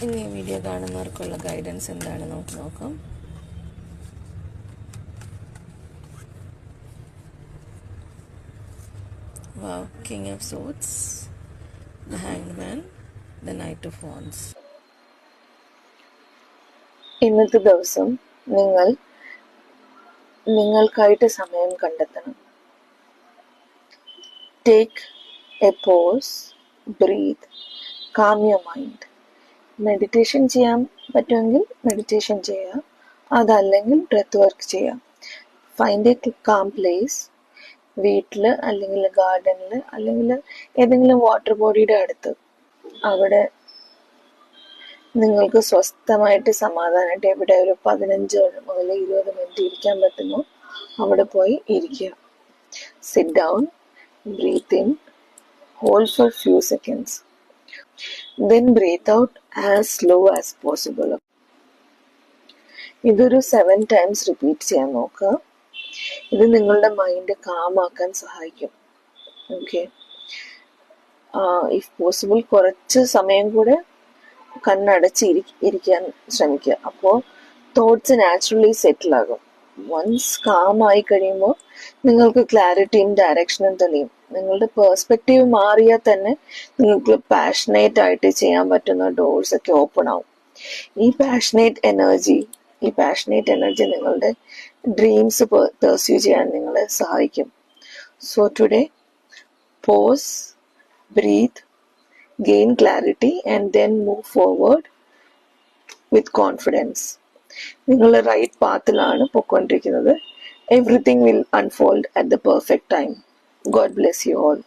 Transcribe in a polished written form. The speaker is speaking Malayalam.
ഇനി ഈ വീഡിയോ കാണുന്നവർക്കുള്ള ഗൈഡൻസ് എന്താണെന്ന് നമുക്ക് നോക്കാം. Wow, King of Swords, the Hanged Man, the Knight of Wands. ഇന്നത്തെ ദിവസം നിങ്ങൾക്കായിട്ട് സമയം കണ്ടെത്തണം. Take a pause, breathe, calm your mind. Meditation ചെയ്യാൻ പറ്റുമെങ്കിൽ മെഡിറ്റേഷൻ ചെയ്യാം, അതല്ലെങ്കിൽ ബ്രെത്ത് വർക്ക് ചെയ്യാം. ഫൈൻഡ് എ കാം പ്ലേസ്, വീട്ടിൽ അല്ലെങ്കിൽ ഗാർഡനിൽ അല്ലെങ്കിൽ ഏതെങ്കിലും വാട്ടർ ബോഡിയുടെ അടുത്ത്. അവിടെ നിങ്ങൾക്ക് സ്വസ്ഥമായിട്ട് സമാധാനമായിട്ട് എവിടെ ഒരു 15 മുതൽ 20 മിനിറ്റ് ഇരിക്കാൻ പറ്റുമോ അവിടെ പോയി ഇരിക്കുക. Sit down, breathe in, hold for few seconds, then breathe out as slow as possible. ഇതൊരു 7 times റിപ്പീറ്റ് ചെയ്യാൻ നോക്കുക. ഇത് നിങ്ങളുടെ മൈൻഡ് കാമാക്കാൻ സഹായിക്കും. ഓക്കെ, ഇഫ് പോസിബിൾ കുറച്ച് സമയം കൂടെ കണ്ണടച്ച് ഇരിക്കാൻ ശ്രമിക്കുക. അപ്പോൾ തോട്ട്സ് നാച്ചുറലി സെറ്റിൽ ആകും. വൺസ് കാം ആയി കഴിയുമ്പോൾ നിങ്ങൾക്ക് ക്ലാരിറ്റിയും ഡയറക്ഷനും തെളിയും. നിങ്ങളുടെ പേഴ്സ്പെക്റ്റീവ് മാറിയാൽ തന്നെ നിങ്ങൾക്ക് പാഷനേറ്റ് ആയിട്ട് ചെയ്യാൻ പറ്റുന്ന ഡോർസ് ഒക്കെ ഓപ്പൺ ആവും. ഈ പാഷനേറ്റ് എനർജി നിങ്ങളുടെ ഡ്രീംസ് പെർസ്യൂ ചെയ്യാൻ നിങ്ങളെ സഹായിക്കും. So today pause, breathe, gain clarity and then move forward with confidence. നിങ്ങൾ റൈറ്റ് പാത്തിലാണ് പോയിക്കൊണ്ടിരിക്കുന്നത്. Everything will unfold at the perfect time. God bless you all.